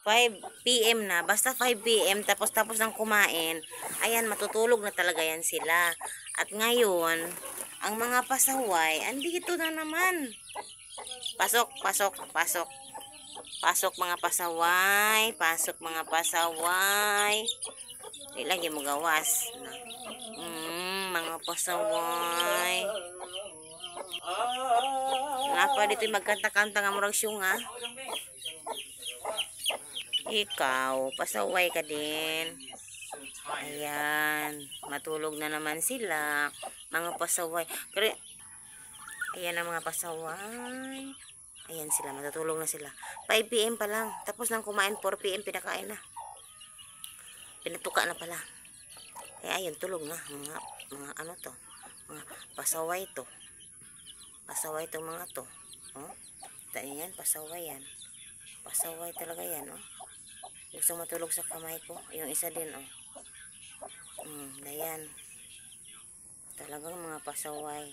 5 PM na, basta 5 PM, tapos ng kumain, ayan, matutulog na talaga yan sila. At ngayon, ang mga pasaway, andito na naman. Pasok, pasok, pasok. Pasok mga pasaway, pasok mga pasaway. Di lagi mo gawas. Mga pasaway. Napa dito magkanta-kanta nga murag syunga. Ikaw, pasaway ka din. Ayan, matulog na naman sila. Mga pasaway. Ayan ang mga pasaway. Ayan sila, matutulog na sila. 5 PM pa lang. Tapos nang kumain, 4 PM pinakain na. Pinatuka na pala. Kaya ayun, tulog na. Mga ano to. Mga pasaway to. Pasaway to mga to. Oh? Yan, pasaway yan. Pasaway talaga yan, oh. Gusto matulog sa kamay ko. Yung isa din, oh. Ayan. Talagang mga pasaway.